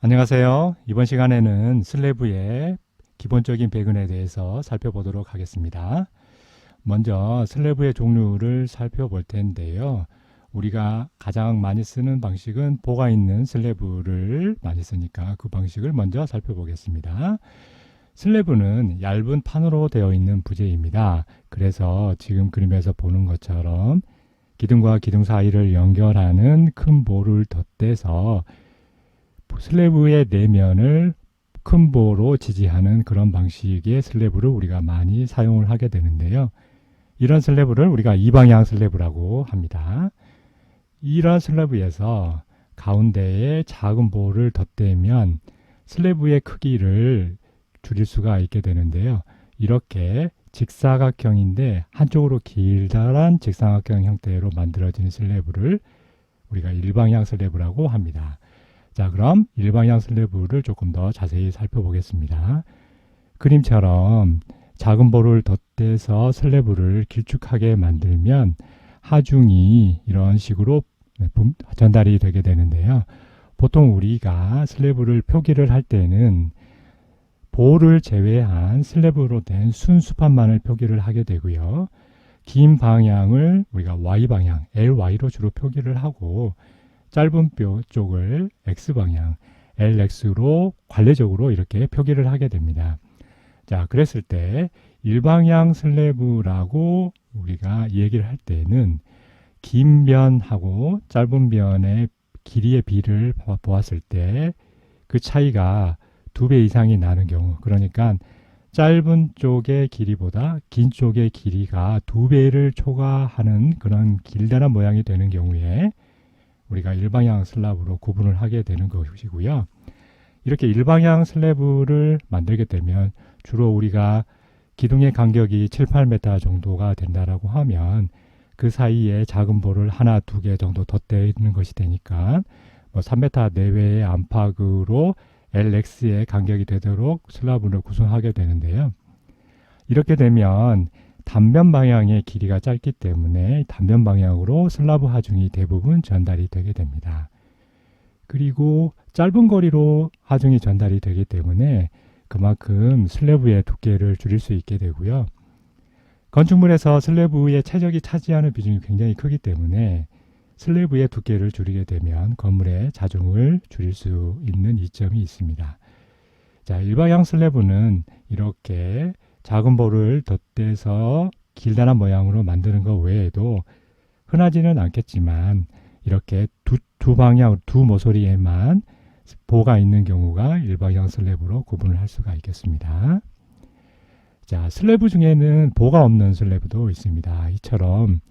안녕하세요. 이번 시간에는 슬래브의 기본적인 배근에 대해서 살펴보도록 하겠습니다. 먼저 슬래브의 종류를 살펴볼 텐데요. 우리가 가장 많이 쓰는 방식은 보가 있는 슬래브를 많이 쓰니까 그 방식을 먼저 살펴보겠습니다. 슬래브는 얇은 판으로 되어 있는 부재입니다. 그래서 지금 그림에서 보는 것처럼 기둥과 기둥 사이를 연결하는 큰 볼을 덧대서 슬래브의 내면을 큰 보로 지지하는 그런 방식의 슬래브를 우리가 많이 사용을 하게 되는데요. 이런 슬래브를 우리가 이방향 슬래브라고 합니다. 이런 슬래브에서 가운데에 작은 볼을 덧대면 슬래브의 크기를 줄일 수가 있게 되는데요. 이렇게 직사각형인데 한쪽으로 길다란 직사각형 형태로 만들어진 슬래브를 우리가 일방향 슬래브라고 합니다. 자, 그럼 일방향 슬래브를 조금 더 자세히 살펴보겠습니다. 그림처럼 작은 볼을 덧대서 슬래브를 길쭉하게 만들면 하중이 이런 식으로 전달이 되게 되는데요. 보통 우리가 슬래브를 표기를 할 때는 볼을 제외한 슬래브로 된 순수판만을 표기를 하게 되고요. 긴 방향을 우리가 Y방향, LY로 주로 표기를 하고 짧은 뼈 쪽을 X방향, LX로 관례적으로 이렇게 표기를 하게 됩니다. 자, 그랬을 때 일방향 슬래브라고 우리가 얘기를 할 때는 긴 변하고 짧은 변의 길이의 비를 보았을 때 그 차이가 2배 이상이 나는 경우, 그러니까 짧은 쪽의 길이보다 긴 쪽의 길이가 2배를 초과하는 그런 길다란 모양이 되는 경우에 우리가 일방향 슬래브로 구분을 하게 되는 것이고요. 이렇게 일방향 슬래브를 만들게 되면 주로 우리가 기둥의 간격이 7, 8m 정도가 된다라고 하면 그 사이에 작은 볼을 하나, 두 개 정도 덧대는 것이 되니까 3m 내외의 안팎으로 LX의 간격이 되도록 슬래브를 구성하게 되는데요. 이렇게 되면 단면 방향의 길이가 짧기 때문에 단면 방향으로 슬래브 하중이 대부분 전달이 되게 됩니다. 그리고 짧은 거리로 하중이 전달이 되기 때문에 그만큼 슬래브의 두께를 줄일 수 있게 되고요. 건축물에서 슬래브의 최적이 차지하는 비중이 굉장히 크기 때문에 슬래브의 두께를 줄이게 되면 건물의 자중을 줄일 수 있는 이점이 있습니다. 자, 일방향 슬래브는 이렇게 작은 볼을 덧대서 길다란 모양으로 만드는 것 외에도 흔하지는 않겠지만 이렇게 두 방향, 두 모서리에만 보가 있는 경우가 일방향 슬래브로 구분을 할 수가 있겠습니다. 자, 슬래브 중에는 보가 없는 슬래브도 있습니다. 이처럼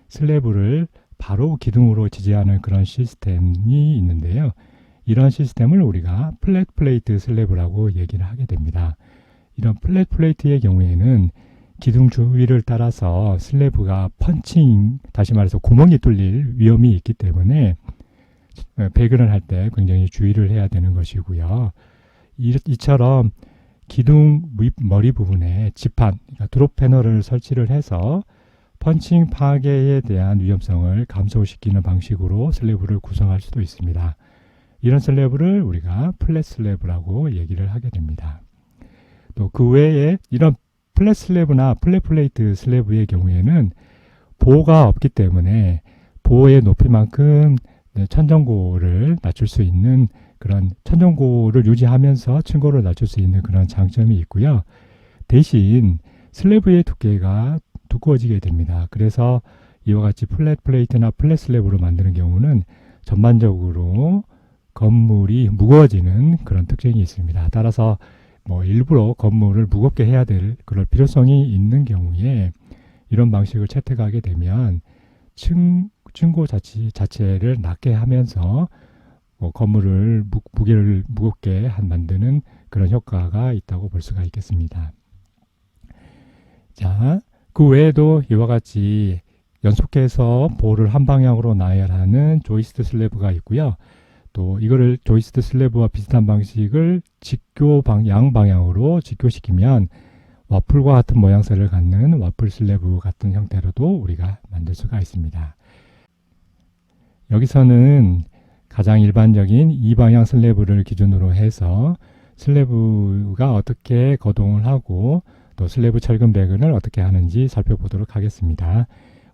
슬래브를 바로 기둥으로 지지하는 그런 시스템이 있는데요. 이런 시스템을 우리가 플랫 플레이트 슬래브라고 얘기를 하게 됩니다. 이런 플랫 플레이트의 경우에는 기둥 주위를 따라서 슬래브가 펀칭, 다시 말해서 구멍이 뚫릴 위험이 있기 때문에 배근을 할 때 굉장히 주의를 해야 되는 것이고요. 이처럼 기둥 머리 부분에 지판, 그러니까 드롭 패널을 설치를 해서 펀칭 파괴에 대한 위험성을 감소시키는 방식으로 슬래브를 구성할 수도 있습니다. 이런 슬래브를 우리가 플랫 슬래브라고 얘기를 하게 됩니다. 또 그 외에 이런 플랫 슬래브나 플랫 플레이트 슬래브의 경우에는 보가 없기 때문에 보의 높이만큼 천정고를 낮출 수 있는 그런 천정고를 유지하면서 층고를 낮출 수 있는 그런 장점이 있고요. 대신 슬래브의 두께가 두꺼워지게 됩니다. 그래서 이와 같이 플랫 플레이트나 플랫 슬래브로 만드는 경우는 전반적으로 건물이 무거워지는 그런 특징이 있습니다. 따라서 일부러 건물을 무겁게 해야 될 그럴 필요성이 있는 경우에 이런 방식을 채택하게 되면 층고 자체를 낮게 하면서 건물을 무게를 무겁게 만드는 그런 효과가 있다고 볼 수가 있겠습니다. 자, 그 외에도 이와 같이 연속해서 볼을 한 방향으로 나열하는 조이스트 슬래브가 있고요. 또 이거를 조이스트 슬래브와 비슷한 방식을 양방향으로 직교시키면 와플과 같은 모양새를 갖는 와플 슬래브 같은 형태로도 우리가 만들 수가 있습니다. 여기서는 가장 일반적인 이방향 슬래브를 기준으로 해서 슬래브가 어떻게 거동을 하고 또 슬래브 철근 배근을 어떻게 하는지 살펴보도록 하겠습니다.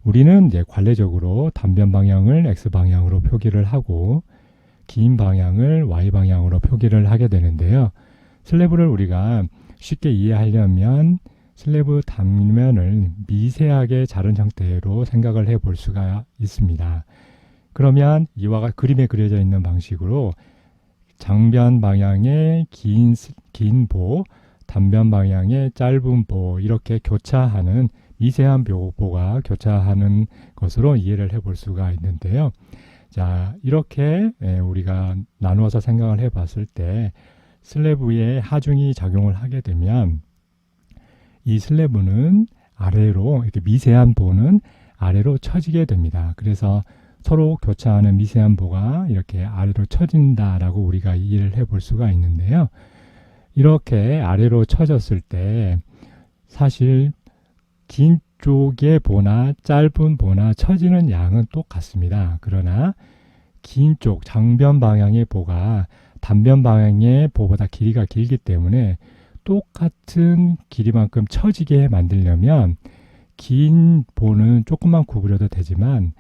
우리는 이제 관례적으로 단변 방향을 X방향으로 표기를 하고 긴 방향을 Y방향으로 표기를 하게 되는데요. 슬래브를 우리가 쉽게 이해하려면 슬래브 단면을 미세하게 자른 형태로 생각을 해 볼 수가 있습니다. 그러면 이와 그림에 그려져 있는 방식으로 장변 방향의 긴 보, 단변 방향의 짧은 보 이렇게 교차하는 미세한 보가 교차하는 것으로 이해를 해 볼 수가 있는데요. 자, 이렇게 우리가 나누어서 생각을 해 봤을 때 슬래브에 하중이 작용을 하게 되면 이 슬래브는 아래로 이렇게 미세한 보는 아래로 처지게 됩니다. 그래서 서로 교차하는 미세한 보가 이렇게 아래로 처진다라고 우리가 이해를 해 볼 수가 있는데요. 이렇게 아래로 처졌을 때 사실 긴 쪽의 보나 짧은 보나 처지는 양은 똑같습니다. 그러나 긴 쪽 장변 방향의 보가 단변 방향의 보보다 길이가 길기 때문에 똑같은 길이만큼 처지게 만들려면 긴 보는 조금만 구부려도 되지만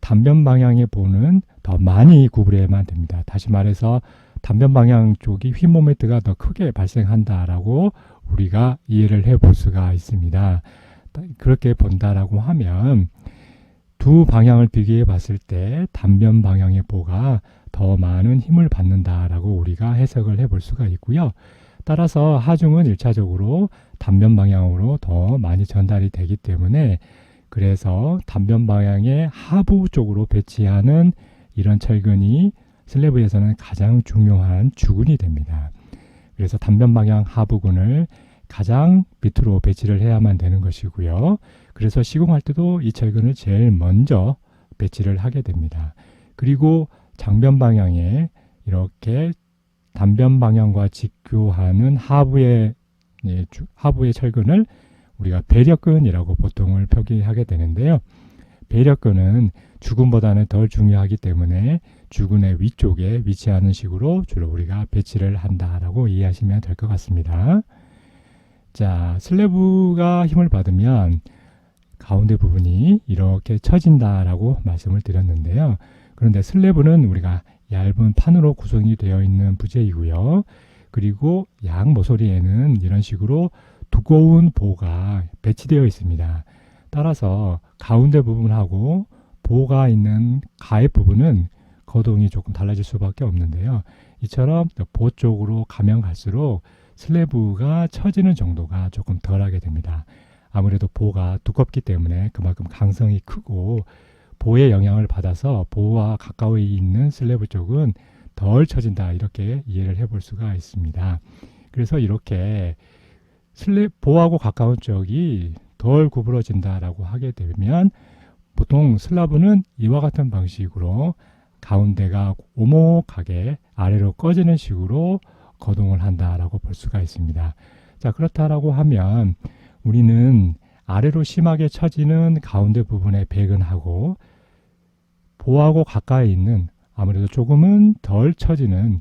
단변 방향의 보는 더 많이 구부려야만 됩니다. 다시 말해서 단변 방향 쪽이 휘 모멘트가 더 크게 발생한다라고 우리가 이해를 해 볼 수가 있습니다. 그렇게 본다라고 하면 두 방향을 비교해 봤을 때 단변 방향의 보가 더 많은 힘을 받는다라고 우리가 해석을 해 볼 수가 있고요. 따라서 하중은 1차적으로 단변 방향으로 더 많이 전달이 되기 때문에 그래서 단변 방향의 하부 쪽으로 배치하는 이런 철근이 슬래브에서는 가장 중요한 주근이 됩니다. 그래서 단변 방향 하부근을 가장 밑으로 배치를 해야만 되는 것이고요. 그래서 시공할 때도 이 철근을 제일 먼저 배치를 하게 됩니다. 그리고 장변 방향에 이렇게 단변 방향과 직교하는 하부의 철근을 우리가 배력근이라고 보통을 표기하게 되는데요. 배력근은 주근보다는 덜 중요하기 때문에 주근의 위쪽에 위치하는 식으로 주로 우리가 배치를 한다라고 이해하시면 될 것 같습니다. 자, 슬래브가 힘을 받으면 가운데 부분이 이렇게 처진다라고 말씀을 드렸는데요. 그런데 슬래브는 우리가 얇은 판으로 구성이 되어 있는 부재이고요. 그리고 양 모서리에는 이런 식으로 두꺼운 보가 배치되어 있습니다. 따라서 가운데 부분하고 보가 있는 가입 부분은 거동이 조금 달라질 수밖에 없는데요. 이처럼 보 쪽으로 가면 갈수록 슬래브가 처지는 정도가 조금 덜하게 됩니다. 아무래도 보가 두껍기 때문에 그만큼 강성이 크고 보의 영향을 받아서 보와 가까이 있는 슬래브 쪽은 덜 처진다 이렇게 이해를 해 볼 수가 있습니다. 그래서 이렇게 보하고 가까운 쪽이 덜 구부러진다라고 하게 되면 보통 슬라브는 이와 같은 방식으로 가운데가 오목하게 아래로 꺼지는 식으로 거동을 한다라고 볼 수가 있습니다. 자, 그렇다라고 하면 우리는 아래로 심하게 처지는 가운데 부분에 배근하고 보하고 가까이 있는 아무래도 조금은 덜 처지는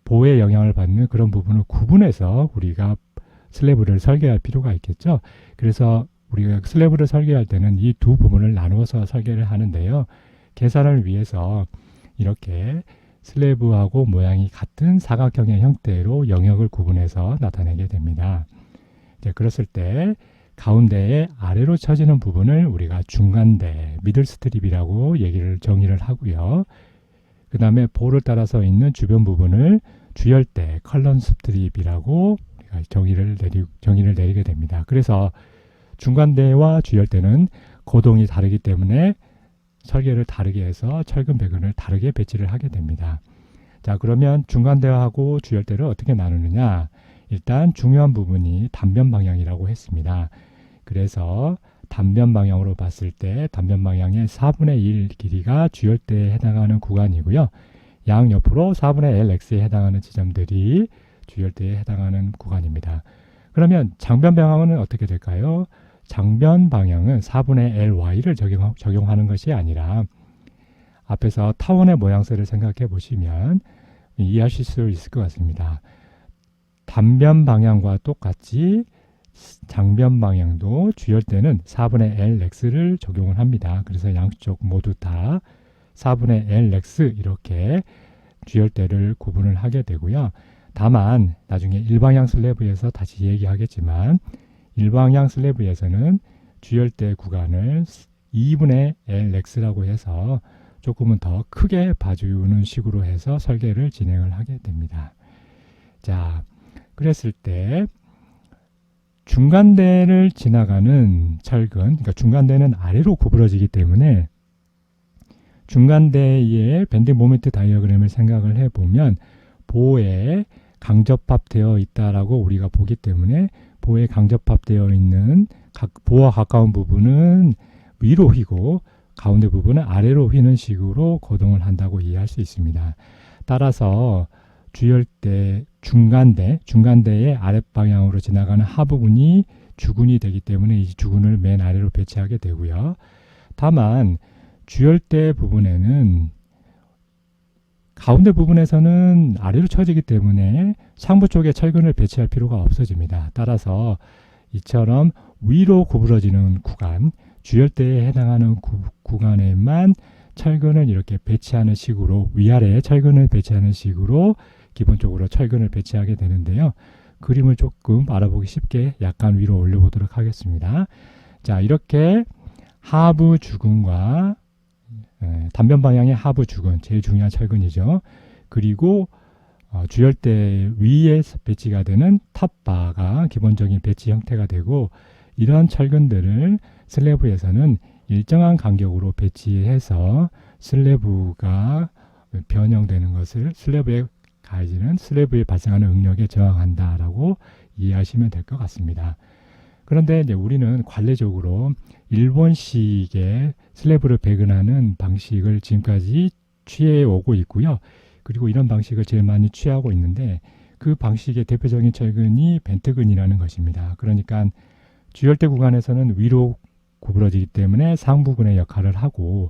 보의 영향을 받는 그런 부분을 구분해서 우리가 슬래브를 설계할 필요가 있겠죠. 그래서 우리가 슬래브를 설계할 때는 이 두 부분을 나누어서 설계를 하는데요. 계산을 위해서 이렇게 슬래브하고 모양이 같은 사각형의 형태로 영역을 구분해서 나타내게 됩니다. 이제 그랬을 때 가운데에 아래로 처지는 부분을 우리가 중간대, 미들 스트립이라고 정의를 하고요. 그 다음에 보를 따라서 있는 주변 부분을 주열대, 컬럼 스트립이라고 정의를 내리게 됩니다. 그래서 중간대와 주열대는 고동이 다르기 때문에 설계를 다르게 해서 철근 배근을 다르게 배치를 하게 됩니다. 자, 그러면 중간대하고 주열대를 어떻게 나누느냐? 일단 중요한 부분이 단변 방향이라고 했습니다. 그래서 단변 방향으로 봤을 때 단변 방향의 4분의 1 길이가 주열대에 해당하는 구간이고요. 양옆으로 4분의 LX에 해당하는 지점들이 주열대에 해당하는 구간입니다. 그러면 장변 방향은 어떻게 될까요? 장변 방향은 4분의 LY를 적용하는 것이 아니라 앞에서 타원의 모양새를 생각해 보시면 이해하실 수 있을 것 같습니다. 단변 방향과 똑같이 장변 방향도 주열대는 4분의 Lx를 적용을 합니다. 그래서 양쪽 모두 다 4분의 Lx 이렇게 주열대를 구분을 하게 되고요. 다만 나중에 일방향 슬래브에서 다시 얘기하겠지만 일방향 슬래브에서는 주열대 구간을 2분의 Lx라고 해서 조금은 더 크게 봐주는 식으로 해서 설계를 진행을 하게 됩니다. 자, 그랬을 때 중간대를 지나가는 철근, 그러니까 중간대는 아래로 구부러지기 때문에 중간대의 밴딩 모멘트 다이어그램을 생각을 해보면 보에 강접합되어 있다라고 우리가 보기 때문에 보에 강접합되어 있는 보와 가까운 부분은 위로 휘고 가운데 부분은 아래로 휘는 식으로 거동을 한다고 이해할 수 있습니다. 따라서 주열대 중간대의 아랫방향으로 지나가는 하부군이 주군이 되기 때문에 이 주군을 맨 아래로 배치하게 되고요. 다만 주열대 부분에는 가운데 부분에서는 아래로 쳐지기 때문에 상부 쪽에 철근을 배치할 필요가 없어집니다. 따라서 이처럼 위로 구부러지는 구간, 주열대에 해당하는 구간에만 철근을 이렇게 배치하는 식으로 위아래에 철근을 배치하는 식으로 기본적으로 철근을 배치하게 되는데요. 그림을 조금 알아보기 쉽게 약간 위로 올려보도록 하겠습니다. 자, 이렇게 하부 주근과 단변 방향의 하부 주근, 제일 중요한 철근이죠. 그리고 주열대 위에 배치가 되는 탑바가 기본적인 배치 형태가 되고 이러한 철근들을 슬래브에서는 일정한 간격으로 배치해서 슬래브가 변형되는 것을 슬래브에 가해지는 슬래브에 발생하는 응력에 저항한다라고 이해하시면 될 것 같습니다. 그런데 이제 우리는 관례적으로 일본식의 슬래브를 배근하는 방식을 지금까지 취해 오고 있고요. 그리고 이런 방식을 제일 많이 취하고 있는데 그 방식의 대표적인 철근이 벤트근이라는 것입니다. 그러니까 주열대 구간에서는 위로 구부러지기 때문에 상부근의 역할을 하고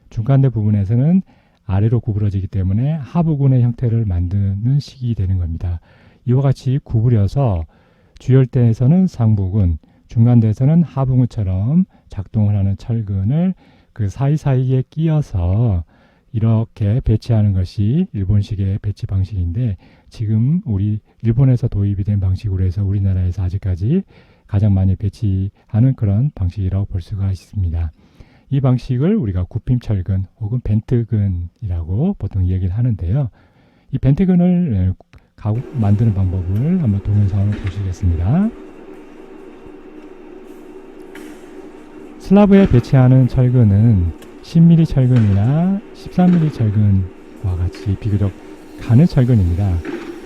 중간대 부분에서는 아래로 구부러지기 때문에 하부근의 형태를 만드는 식이 되는 겁니다. 이와 같이 구부려서 주열대에서는 상부근, 중간대에서는 하부근처럼 작동을 하는 철근을 그 사이사이에 끼워서 이렇게 배치하는 것이 일본식의 배치 방식인데 지금 우리 일본에서 도입이 된 방식으로 해서 우리나라에서 아직까지 가장 많이 배치하는 그런 방식이라고 볼 수가 있습니다. 이 방식을 우리가 굽힘철근 혹은 벤트근이라고 보통 얘기를 하는데요. 이 벤트근을 만드는 방법을 한번 동영상으로 보시겠습니다. 슬라브에 배치하는 철근은 10mm 철근이나 13mm 철근과 같이 비교적 가는 철근입니다.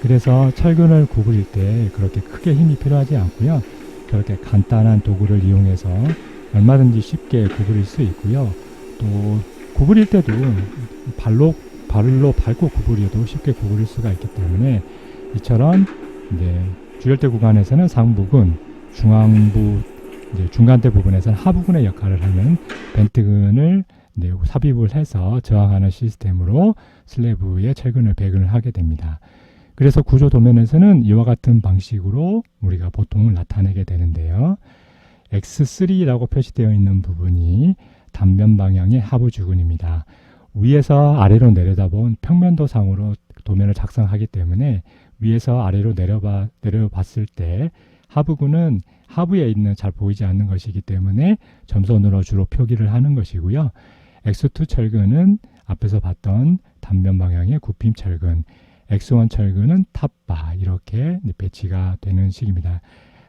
그래서 철근을 구부릴 때 그렇게 크게 힘이 필요하지 않고요. 저렇게 간단한 도구를 이용해서 얼마든지 쉽게 구부릴 수 있고요. 또 구부릴 때도 발로 밟고 구부려도 쉽게 구부릴 수가 있기 때문에 이처럼 이제 주열대 구간에서는 상부근, 중간대 부분에서는 하부근의 역할을 하는 벤트근을 삽입을 해서 저항하는 시스템으로 슬래브에 철근을 배근을 하게 됩니다. 그래서 구조 도면에서는 이와 같은 방식으로 우리가 보통을 나타내게 되는데요. X3라고 표시되어 있는 부분이 단변 방향의 하부 주근입니다. 위에서 아래로 내려다본 평면도상으로 도면을 작성하기 때문에 위에서 아래로 내려봤을 때 하부근은 하부에 있는 잘 보이지 않는 것이기 때문에 점선으로 주로 표기를 하는 것이고요. X2 철근은 앞에서 봤던 단변 방향의 굽힘 철근, X1 철근은 탑바 이렇게 배치가 되는 식입니다.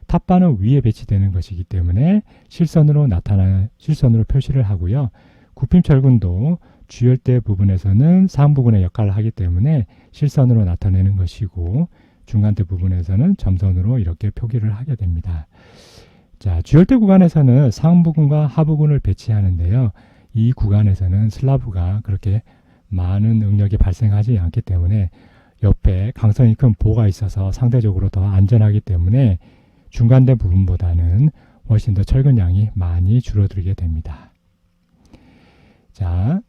탑바는 위에 배치되는 것이기 때문에 실선으로 표시를 하고요. 굽힘 철근도 주열대 부분에서는 상부근의 역할을 하기 때문에 실선으로 나타내는 것이고 중간대 부분에서는 점선으로 이렇게 표기를 하게 됩니다. 자, 주열대 구간에서는 상부근과 하부근을 배치하는데요. 이 구간에서는 슬라브가 그렇게 많은 응력이 발생하지 않기 때문에 옆에 강성이 큰 보가 있어서 상대적으로 더 안전하기 때문에 중간대 부분보다는 훨씬 더 철근량이 많이 줄어들게 됩니다. 자,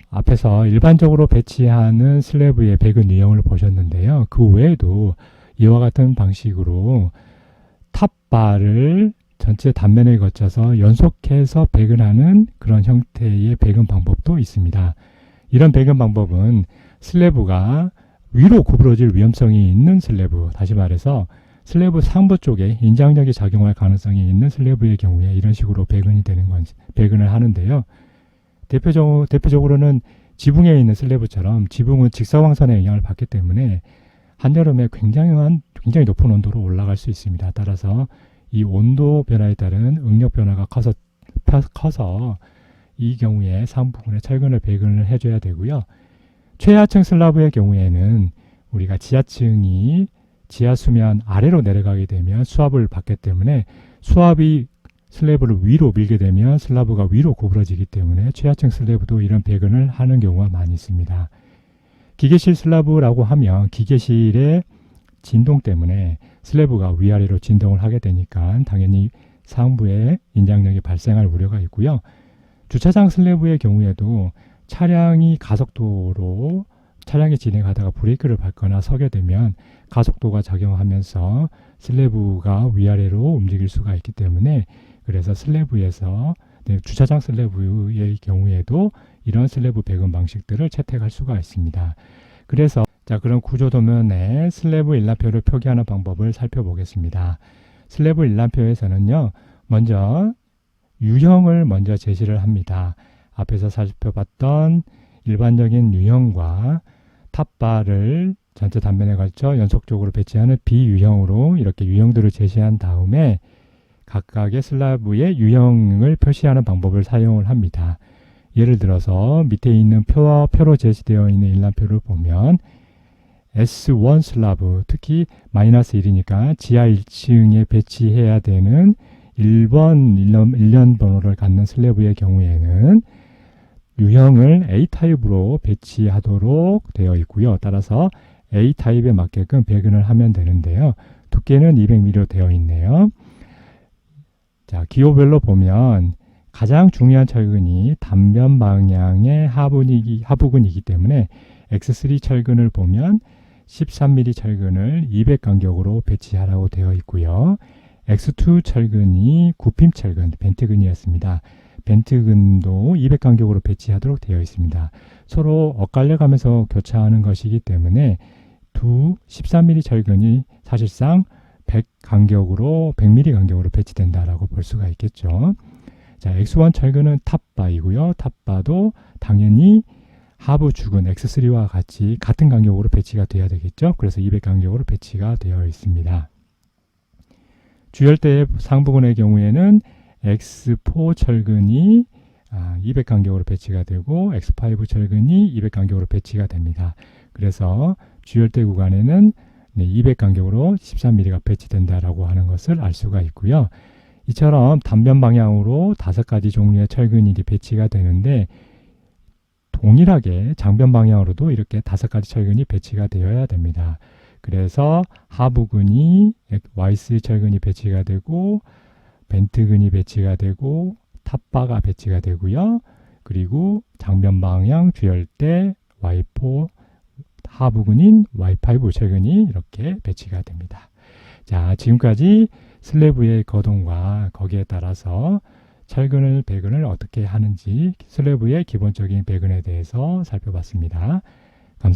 앞에서 일반적으로 배치하는 슬래브의 배근 유형을 보셨는데요. 그 외에도 이와 같은 방식으로 탑바를 전체 단면에 거쳐서 연속해서 배근하는 그런 형태의 배근 방법도 있습니다. 이런 배근 방법은 슬래브가 위로 구부러질 위험성이 있는 슬래브, 다시 말해서 슬래브 상부 쪽에 인장력이 작용할 가능성이 있는 슬래브의 경우에 이런 식으로 배근을 하는데요. 대표적으로는 지붕에 있는 슬래브처럼 지붕은 직사광선의 영향을 받기 때문에 한여름에 굉장히 높은 온도로 올라갈 수 있습니다. 따라서 이 온도 변화에 따른 응력 변화가 커서 이 경우에 상부분에 철근을 배근을 해줘야 되고요. 최하층 슬래브의 경우에는 우리가 지하층이 지하수면 아래로 내려가게 되면 수압을 받기 때문에 수압이 슬래브를 위로 밀게 되면 슬래브가 위로 구부러지기 때문에 최하층 슬래브도 이런 배근을 하는 경우가 많이 있습니다. 기계실 슬래브라고 하면 기계실의 진동 때문에 슬래브가 위아래로 진동을 하게 되니까 당연히 상부에 인장력이 발생할 우려가 있고요. 주차장 슬래브의 경우에도 차량이 가속도로 차량이 진행하다가 브레이크를 밟거나 서게 되면 가속도가 작용하면서 슬래브가 위아래로 움직일 수가 있기 때문에 그래서 슬래브에서 주차장 슬래브의 경우에도 이런 슬래브 배근 방식들을 채택할 수가 있습니다. 그래서 그럼 구조도면에 슬래브 일람표를 표기하는 방법을 살펴보겠습니다. 슬래브 일람표에서는요, 먼저 유형을 먼저 제시를 합니다. 앞에서 살펴봤던 일반적인 유형과 탑바를 전체 단면에 걸쳐 연속적으로 배치하는 비유형으로 이렇게 유형들을 제시한 다음에 각각의 슬래브의 유형을 표시하는 방법을 사용을 합니다. 예를 들어서 밑에 있는 표로 제시되어 있는 일람표를 보면 S1 슬래브, 특히 -1이니까 지하 1층에 배치해야 되는 1번 일련 번호를 갖는 슬래브의 경우에는 유형을 A타입으로 배치하도록 되어 있고요. 따라서 A타입에 맞게끔 배근을 하면 되는데요. 두께는 200mm로 되어 있네요. 자, 기호별로 보면 가장 중요한 철근이 단면 방향의 하부근이기 때문에 X3 철근을 보면 13mm 철근을 200 간격으로 배치하라고 되어 있고요. X2 철근이 9핀 철근, 벤트근이었습니다. 벤트근도 200 간격으로 배치하도록 되어 있습니다. 서로 엇갈려 가면서 교차하는 것이기 때문에 두 13mm 철근이 사실상 100mm 간격으로 배치된다라고 볼 수가 있겠죠. 자, X1 철근은 탑바이고요. 탑바도 당연히 하부 주근 X3와 같이 같은 간격으로 배치가 돼야 되겠죠. 그래서 200 간격으로 배치가 되어 있습니다. 주열대 상부근의 경우에는 X4 철근이 200 간격으로 배치가 되고 X5 철근이 200 간격으로 배치가 됩니다. 그래서 주열대 구간에는 200 간격으로 13mm가 배치된다라고 하는 것을 알 수가 있고요. 이처럼 단면 방향으로 5가지 종류의 철근이 배치가 되는데 동일하게 장변 방향으로도 이렇게 5가지 철근이 배치가 되어야 됩니다. 그래서 하부근이 Y3 철근이 배치가 되고 벤트근이 배치가 되고 탑바가 배치가 되고요. 그리고 장변 방향 주열대 Y4 하부근인 Y5 철근이 이렇게 배치가 됩니다. 자, 지금까지 슬래브의 거동과 거기에 따라서 철근을 배근을 어떻게 하는지 슬래브의 기본적인 배근에 대해서 살펴봤습니다. 감사합니다.